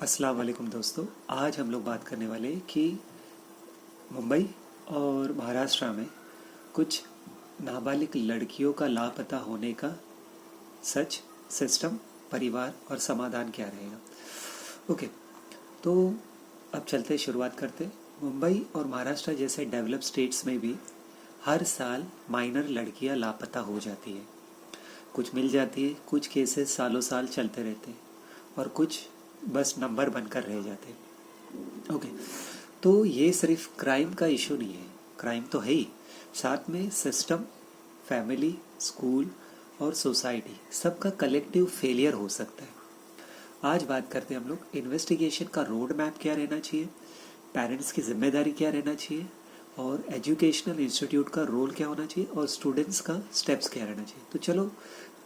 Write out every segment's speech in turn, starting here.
अस्सलाम वालेकुम दोस्तों। आज हम लोग बात करने वाले हैं कि मुंबई और महाराष्ट्र में कुछ नाबालिग लड़कियों का लापता होने का सच, सिस्टम, परिवार और समाधान क्या रहेगा। ओके, तो अब चलते शुरुआत करते। मुंबई और महाराष्ट्र जैसे डेवलप स्टेट्स में भी हर साल माइनर लड़कियां लापता हो जाती है। कुछ मिल जाती है, कुछ केसेस सालों साल चलते रहते हैं और कुछ बस नंबर बनकर रह जाते हैं। ओके, तो ये सिर्फ क्राइम का इशू नहीं है, क्राइम तो है ही, साथ में सिस्टम, फैमिली, स्कूल और सोसाइटी सबका कलेक्टिव फेलियर हो सकता है। आज बात करते हैं हम लोग इन्वेस्टिगेशन का रोड मैप क्या रहना चाहिए, पेरेंट्स की जिम्मेदारी क्या रहना चाहिए और एजुकेशनल इंस्टीट्यूट का रोल क्या होना चाहिए और स्टूडेंट्स का स्टेप्स क्या रहना चाहिए। तो चलो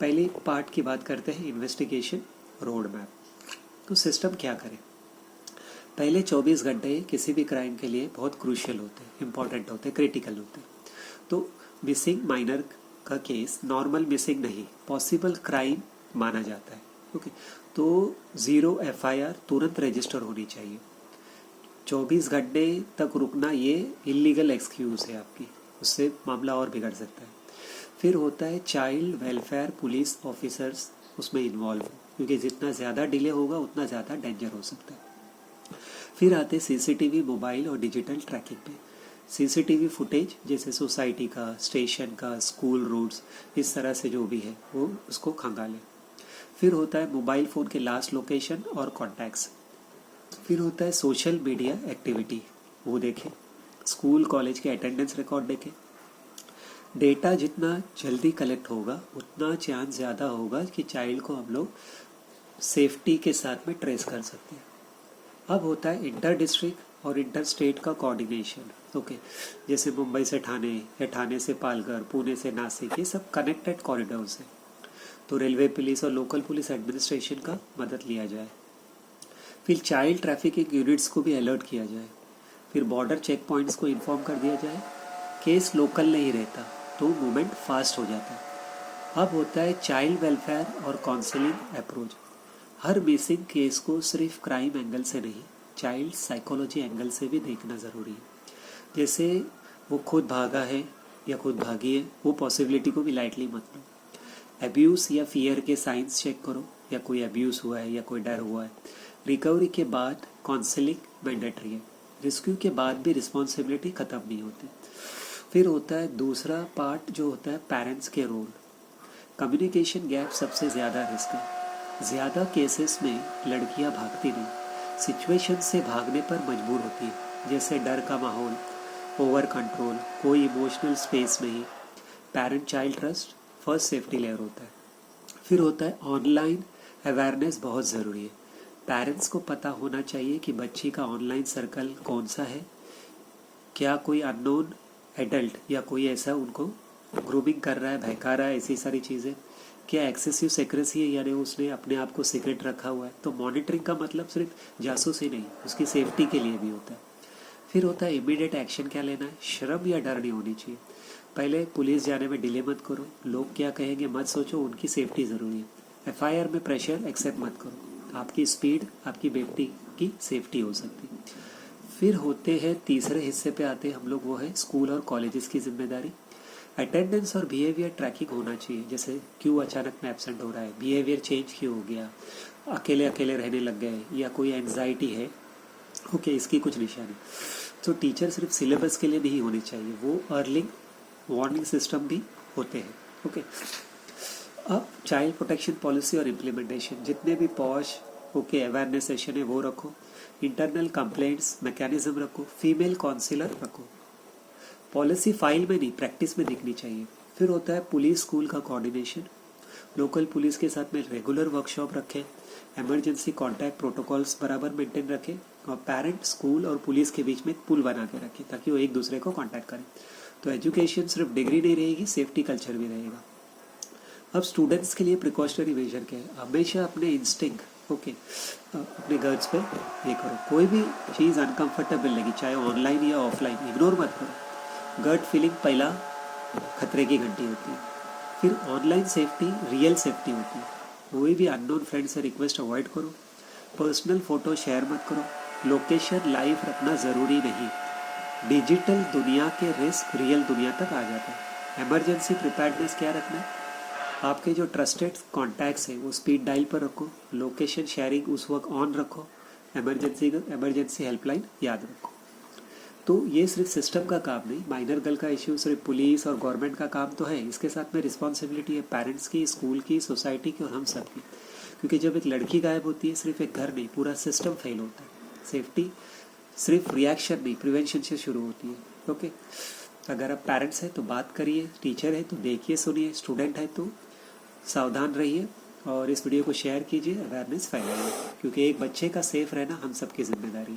पहले पार्ट की बात करते हैं, इन्वेस्टिगेशन रोड मैप। तो सिस्टम क्या करे। पहले 24 घंटे किसी भी क्राइम के लिए बहुत क्रूशियल होते हैं, इंपॉर्टेंट होते हैं, क्रिटिकल होते हैं। तो मिसिंग माइनर का केस नॉर्मल मिसिंग नहीं, पॉसिबल क्राइम माना जाता है। ओके, तो 0 FIR तुरंत रजिस्टर होनी चाहिए। 24 घंटे तक रुकना ये इलीगल एक्सक्यूज है आपकी, उससे मामला और बिगड़ सकता है। फिर होता है चाइल्ड वेलफेयर पुलिस ऑफिसर्स उसमें इन्वॉल्व, क्योंकि जितना ज़्यादा डिले होगा उतना ज़्यादा डेंजर हो सकता है। फिर आते CCTV, मोबाइल और डिजिटल ट्रैकिंग पे। CCTV फुटेज जैसे सोसाइटी का, स्टेशन का, स्कूल रूट्स, इस तरह से जो भी है वो उसको खंगाले। फिर होता है मोबाइल फ़ोन के लास्ट लोकेशन और कॉन्टैक्ट्स। फिर होता है सोशल मीडिया एक्टिविटी, वो देखें। स्कूल कॉलेज के अटेंडेंस रिकॉर्ड देखें। डेटा जितना जल्दी कलेक्ट होगा उतना चांस ज़्यादा होगा कि चाइल्ड को हम लोग सेफ्टी के साथ में ट्रेस कर सकते हैं। अब होता है इंटर डिस्ट्रिक्ट और इंटर स्टेट का कोऑर्डिनेशन। ओके, जैसे मुंबई से ठाणे या ठाणे से पालघर, पुणे से नासिक, ये सब कनेक्टेड कॉरिडोर्स हैं। तो रेलवे पुलिस और लोकल पुलिस एडमिनिस्ट्रेशन का मदद लिया जाए। फिर चाइल्ड ट्रैफिकिंग यूनिट्स को भी अलर्ट किया जाए। फिर बॉर्डर चेक पॉइंट्स को इन्फॉर्म कर दिया जाए। केस लोकल नहीं रहता तो मूवमेंट फास्ट हो जाता है। अब होता है चाइल्ड वेलफेयर और काउंसलिंग अप्रोच। हर मिसिंग केस को सिर्फ क्राइम एंगल से नहीं, चाइल्ड साइकोलॉजी एंगल से भी देखना ज़रूरी है। जैसे वो खुद भागा है या खुद भागी है, वो पॉसिबिलिटी को भी लाइटली मत लो। एब्यूज़ या फियर के साइंस चेक करो, या कोई एब्यूज़ हुआ है या कोई डर हुआ है। रिकवरी के बाद काउंसलिंग मैंडेटरी है, रेस्क्यू के बाद भी रिस्पॉन्सिबिलिटी ख़त्म नहीं होती। फिर होता है दूसरा पार्ट जो होता है पेरेंट्स के रोल। कम्युनिकेशन गैप सबसे ज़्यादा रिस्क है। ज़्यादा केसेस में लड़कियां भागती नहीं, सिचुएशन से भागने पर मजबूर होती है, जैसे डर का माहौल, ओवर कंट्रोल, कोई इमोशनल स्पेस नहीं। Parent child trust first safety layer होता है। फिर होता है ऑनलाइन अवेयरनेस, बहुत ज़रूरी है। पेरेंट्स को पता होना चाहिए कि बच्ची का ऑनलाइन सर्कल कौन सा है, क्या कोई अननोन एडल्ट या कोई ऐसा उनको ग्रूमिंग कर रहा है, बहका रहा है, ऐसी सारी चीज़ें। क्या एक्सेसिव सीक्रेसी है, यानी उसने अपने आप को सीक्रेट रखा हुआ है। तो मॉनिटरिंग का मतलब सिर्फ जासूसी नहीं, उसकी सेफ्टी के लिए भी होता है। फिर होता है इमीडिएट एक्शन क्या लेना है। शर्म या डर नहीं होनी चाहिए। पहले पुलिस जाने में डिले मत करो, लोग क्या कहेंगे मत सोचो, उनकी सेफ्टी ज़रूरी है। FIR में प्रेशर एक्सेप्ट मत करो, आपकी स्पीड आपकी बेटी की सेफ्टी हो सकती है। फिर होते हैं तीसरे हिस्से पे आते हैं हम लोग, वो है स्कूल और कॉलेजेस की जिम्मेदारी। अटेंडेंस और बिहेवियर ट्रैकिंग होना चाहिए, जैसे क्यों अचानक में एब्सेंट हो रहा है, बिहेवियर चेंज क्यों हो गया, अकेले अकेले रहने लग गए या कोई एंजाइटी है। ओके, इसकी कुछ निशानी। तो टीचर सिर्फ सिलेबस के लिए नहीं होने चाहिए, वो अर्ली वार्निंग सिस्टम भी होते हैं। ओके, अब चाइल्ड प्रोटेक्शन पॉलिसी और इम्प्लीमेंटेशन, जितने भी पॉश अवेयरनेस सेशन है वो रखो। इंटरनल कंप्लेंट्स मैकेनिज्म रखो, फीमेल काउंसिलर रखो। पॉलिसी फाइल में नहीं, प्रैक्टिस में दिखनी चाहिए। फिर होता है पुलिस स्कूल का कोऑर्डिनेशन, लोकल पुलिस के साथ में रेगुलर वर्कशॉप रखें, इमरजेंसी कॉन्टैक्ट प्रोटोकॉल्स बराबर मेंटेन रखें और पेरेंट, स्कूल और पुलिस के बीच में पुल बना के रखें ताकि वो एक दूसरे को कॉन्टैक्ट करें। तो एजुकेशन सिर्फ डिग्री नहीं रहेगी, सेफ्टी कल्चर भी रहेगा। अब स्टूडेंट्स के लिए प्रिकॉशनरी मेजर क्या है। हमेशा अपने इंस्टिंक्ट अपने गर्ल्स पे ये करो, कोई भी चीज़ अनकंफर्टेबल लगी चाहे ऑनलाइन या ऑफलाइन, इग्नोर मत करो। गट फीलिंग पहला खतरे की घंटी होती है। फिर ऑनलाइन सेफ्टी रियल सेफ्टी होती है। कोई भी अननोन फ्रेंड से रिक्वेस्ट अवॉइड करो। पर्सनल फ़ोटो शेयर मत करो, लोकेशन लाइव रखना ज़रूरी नहीं। डिजिटल दुनिया के रिस्क रियल दुनिया तक आ जाता है। इमरजेंसी प्रिपेयर्डनेस क्या रखना है, आपके जो ट्रस्टेड कॉन्टैक्ट्स हैं वो स्पीड डायल पर रखो, लोकेशन शेयरिंग उस वक्त ऑन रखो, इमरजेंसी हेल्पलाइन याद रखो। तो ये सिर्फ सिस्टम का काम नहीं, माइनर गर्ल का इश्यू सिर्फ पुलिस और गवर्नमेंट का काम तो है, इसके साथ में रिस्पॉन्सिबिलिटी है पेरेंट्स की, स्कूल की, सोसाइटी की और हम सब की। क्योंकि जब एक लड़की गायब होती है सिर्फ एक घर नहीं, पूरा सिस्टम फेल होता है। सेफ्टी सिर्फ रिएक्शन नहीं, प्रिवेंशन से शुरू होती है। ओके, अगर आप पेरेंट्स हैं तो बात करिए, टीचर है तो देखिए सुनिए, स्टूडेंट है तो सावधान रहिए और इस वीडियो को शेयर कीजिए, अवेयरनेस फैलाइए, क्योंकि एक बच्चे का सेफ रहना हम सबकी जिम्मेदारी है।